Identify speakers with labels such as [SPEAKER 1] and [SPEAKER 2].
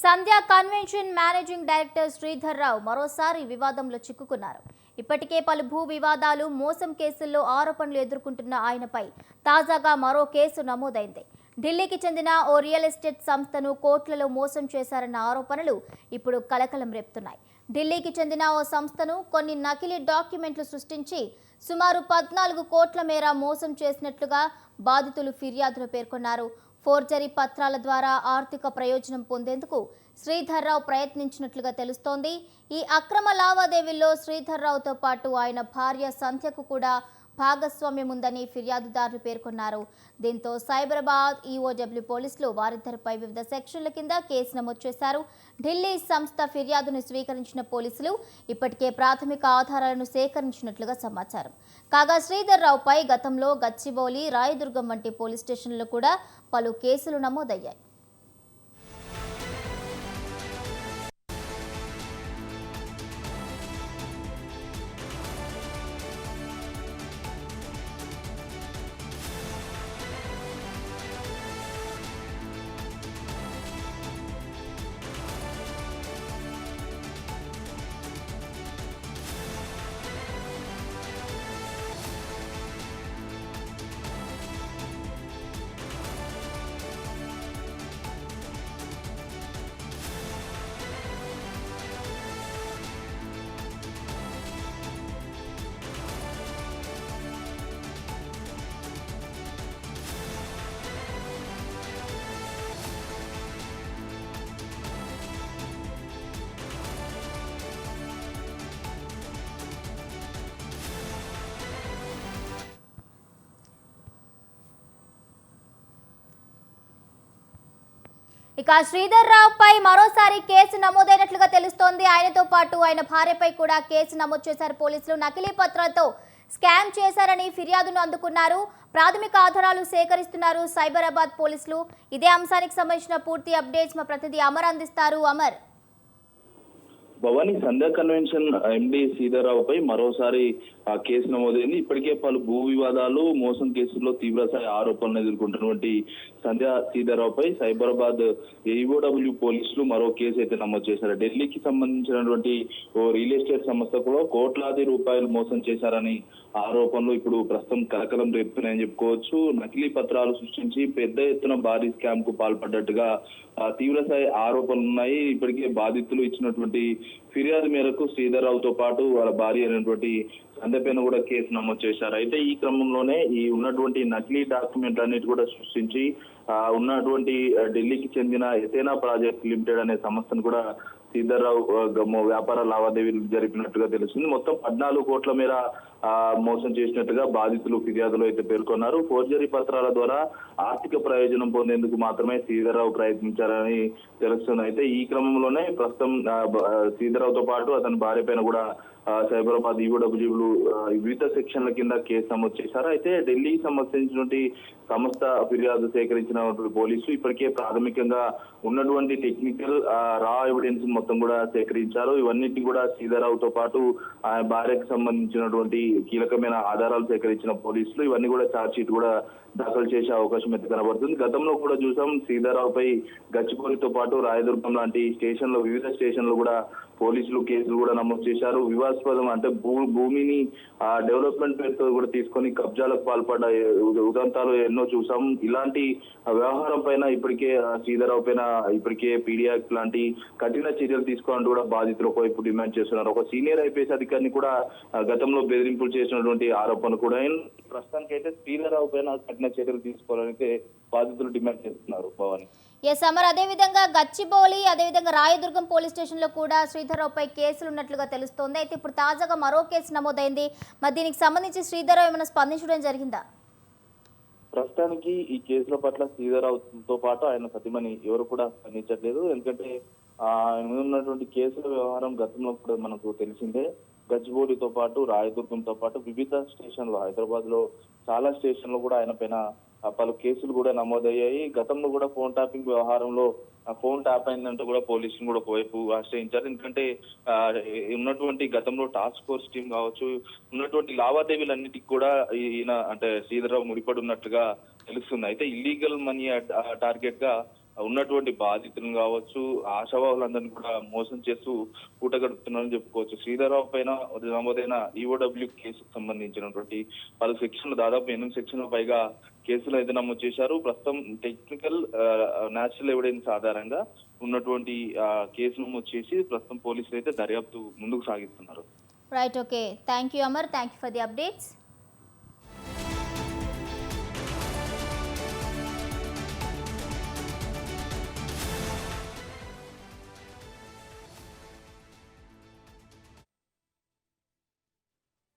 [SPEAKER 1] సంధ్య convention managing director Sridhar రావు మరోసారి వివాదంలో చిక్కుకున్నారు. ఇప్పటికే పలు భూ వివాదాలు, మోసం కేసుల్లో ఆరోపణలు ఎదుర్కొంటున్న ఆయనపై తాజాగా మరో కేసు నమోదైంది. ఢిల్లీకి చెందిన ఓ రియల్ ఎస్టేట్ సంస్థను కోట్లలో మోసం చేశారన్న ఆరోపణలు ఇప్పుడు కలకలం రేపుతున్నాయి. ఢిల్లీకి చెందిన ఓ సంస్థను కొన్ని నకిలీ డాక్యుమెంట్లు సృష్టించి సుమారు 14 కోట్ల మేర మోసం చేసినట్లుగా బాధితులు ఫిర్యాదులో పేర్కొన్నారు. ఫోర్జరీ పత్రాల ద్వారా ఆర్థిక ప్రయోజనం పొందేందుకు శ్రీధర్ రావు ప్రయత్నించినట్లుగా తెలుస్తోంది. ఈ అక్రమ లావాదేవీల్లో శ్రీధర్ రావుతో పాటు ఆయన భార్య సంధ్యకు కూడా భాగస్వామ్యం ఉందని ఫిర్యాదుదారులు పేర్కొన్నారు. దీంతో సైబరాబాద్ ఈఓడబ్ల్యూ పోలీసులు వారిద్దరిపై వివిధ సెక్షన్ల కింద కేసు నమోదు చేశారు. ఢిల్లీ సంస్థ ఫిర్యాదును స్వీకరించిన పోలీసులు ఇప్పటికే ప్రాథమిక ఆధారాలను సేకరించినట్లుగా సమాచారం. కాగా శ్రీధర్ రావుపై గతంలో గచ్చిబౌలి, రాయదుర్గం వంటి పోలీస్ స్టేషన్లలో కూడా పలు కేసులు నమోదయ్యాయి. ఇక శ్రీధర్ రావుపై మరోసారి కేసు నమోదైనట్లుగా తెలుస్తోంది. ఆయనతో పాటు ఆయన భార్యపై కూడా కేసు నమోదు చేశారు పోలీసులు. నకిలీ పత్రాలతో స్కామ్ చేశారని ఫిర్యాదును అందుకున్నారు. ప్రాథమిక ఆధారాలు సేకరిస్తున్నారు సైబరాబాద్ పోలీసులు. ఇదే అంశానికి సంబంధించిన పూర్తి అప్డేట్స్ మా ప్రతినిధి అమర్ అందిస్తారు. అమర్,
[SPEAKER 2] భవానీ, సంధ్య కన్వెన్షన్ ఎండి శ్రీధర్రావుపై మరోసారి కేసు నమోదైంది. ఇప్పటికే పలు భూ వివాదాలు, మోసం కేసుల్లో తీవ్రస్థాయి ఆరోపణలు ఎదుర్కొంటున్నటువంటి సంధ్య శ్రీధర్రావుపై సైబరాబాద్ ఈఓడబ్ల్యూ పోలీసులు మరో కేసు అయితే నమోదు చేశారు. ఢిల్లీకి సంబంధించినటువంటి ఓ రియల్ ఎస్టేట్ సంస్థకు కోట్లాది రూపాయలు మోసం చేశారని ఆరోపణలు ఇప్పుడు ప్రస్తుతం కలకలం రేపుతున్నాయని చెప్పుకోవచ్చు. నకిలీ పత్రాలు సృష్టించి పెద్ద ఎత్తున భారీ స్కామ్ కు పాల్పడ్డట్టుగా తీవ్రస్థాయి ఆరోపణలు ఉన్నాయి. ఇప్పటికే బాధితులు ఇచ్చినటువంటి ఫిర్యాదు మేరకు శ్రీధర్ రావుతో పాటు వాళ్ళ భార్య అయినటువంటి సంధ్యపైన కూడా కేసు నమోదు చేశారు. అయితే ఈ క్రమంలోనే ఈ ఉన్నటువంటి నకిలీ డాక్యుమెంట్ అన్నిటి కూడా సృష్టించి ఉన్నటువంటి ఢిల్లీకి చెందిన ఎథేనా ప్రాజెక్ట్ లిమిటెడ్ అనే సంస్థను కూడా శ్రీధర్ రావు వ్యాపార లావాదేవీలు జరిపినట్టుగా తెలుస్తుంది. మొత్తం 14 కోట్ల మేర మోసం చేసినట్టుగా బాధితులు ఫిర్యాదులో అయితే పేర్కొన్నారు. ఫోర్జరీ పత్రాల ద్వారా ఆర్థిక ప్రయోజనం పొందేందుకు మాత్రమే శ్రీధర్ రావు ప్రయత్నించారని తెలుస్తుంది. అయితే ఈ క్రమంలోనే ప్రస్తుతం శ్రీధర్ రావుతో పాటు అతని భార్య పైన కూడా సైబరాబాద్ ఈఓడబ్ల్యూలు వివిధ సెక్షన్ల కింద కేసు నమోదు చేశారు. అయితే ఢిల్లీకి సంబంధించినటువంటి సంస్థ ఫిర్యాదు సేకరించినటువంటి పోలీసులు ఇప్పటికే ప్రాథమికంగా ఉన్నటువంటి టెక్నికల్ రా ఎవిడెన్స్ మొత్తం కూడా సేకరించారు. ఇవన్నిటిని కూడా శ్రీధర్ రావుతో పాటు ఆయన భార్యకు సంబంధించినటువంటి కీలకమైన ఆధారాలు సేకరించిన పోలీసులు ఇవన్నీ కూడా ఛార్జ్ షీట్ కూడా దాఖలు చేసే అవకాశం అయితే కనబడుతుంది. గతంలో కూడా చూసాం శ్రీధర్ రావుపై గచ్చిబౌలితో పాటు రాయదుర్గం లాంటి స్టేషన్లు, వివిధ స్టేషన్లు కూడా పోలీసులు కేసులు కూడా నమోదు చేశారు. వివాదాస్పదం అంటే భూమిని డెవలప్మెంట్ పేరుతో కూడా తీసుకొని కబ్జాలకు పాల్పడ్డ ఉదంతాలు ఎన్నో చూసాం. ఇలాంటి వ్యవహారం పైన ఇప్పటికే శ్రీధర్ రావు పైన ఇప్పటికే పీడియాక్ట్ లాంటి కఠిన చర్యలు తీసుకోవాలంటూ కూడా బాధితులు ఒకవైపు డిమాండ్ చేస్తున్నారు. ఒక సీనియర్ ఐపీఎస్ అధికారిని కూడా గతంలో బెదిరింపులు చేసినటువంటి ఆరోపణ కూడా ప్రస్తుతానికి అయితే శ్రీధర్ రావు పైన కఠిన చర్యలు తీసుకోవాలని బాధితులు డిమాండ్ చేస్తున్నారు. భవాని,
[SPEAKER 1] అమర్, అదేవిధంగా గచ్చిబౌలి, అదేవిధంగా రాయదుర్గం పోలీస్ స్టేషన్ లో కూడా శ్రీధర్ రావుపై కేసులు ఉన్నట్లుగా తెలుస్తోంది. అయితే ఇప్పుడు తాజాగా మరో కేసు నమోదైంది. మరి దీనికి సంబంధించి శ్రీధర్ రావు ఏమైనా స్పందించడం జరిగిందా?
[SPEAKER 2] ప్రస్తుతానికి ఈ కేసుల పట్ల శ్రీధర్ రావుతో పాటు ఆయన సతీమణి ఎవరు కూడా స్పందించట్లేదు. ఎందుకంటే ఆయన ఉన్నటువంటి కేసుల వ్యవహారం గతంలో కూడా మనకు తెలిసిందే. గచ్చిబౌలితో పాటు రాయదుర్గంతో పాటు వివిధ స్టేషన్లు, హైదరాబాద్ లో చాలా స్టేషన్లు కూడా ఆయన పైన పలు కేసులు కూడా నమోదయ్యాయి. గతంలో కూడా ఫోన్ ట్యాపింగ్ వ్యవహారంలో ఫోన్ ట్యాప్ అయిందంటూ కూడా పోలీసులు కూడా ఒకవైపు ఆశ్రయించారు. ఎందుకంటే ఉన్నటువంటి గతంలో టాస్క్ ఫోర్స్ టీం కావచ్చు, ఉన్నటువంటి లావాదేవీలన్నిటికీ కూడా ఈయన అంటే శ్రీధర్ రావు ముడిపడి ఉన్నట్లుగా తెలుస్తుంది. అయితే ఇల్లీగల్ మనీ టార్గెట్ గా ఉన్నటువంటి బాధితులను కావచ్చు, ఆశావాహులందరినీ కూడా మోసం చేస్తూ పూట గడుపుతున్నారని చెప్పుకోవచ్చు. శ్రీధర్రావు పైన నమోదైన ఈఓడబ్ల్యూ కేసుకు సంబంధించినటువంటి పలు సెక్షన్లు, దాదాపు 8 సెక్షన్ల పైగా కేసులు అయితే నమోదు చేశారు. ప్రస్తుతం టెక్నికల్ న్యాచురల్ ఎవిడెన్స్ ఆధారంగా ఉన్నటువంటి కేసు నమోదు చేసి ప్రస్తుతం పోలీసులు అయితే దర్యాప్తు ముందుకు సాగిస్తున్నారు.
[SPEAKER 1] Right, okay. Thank you Amar, thank you for the updates.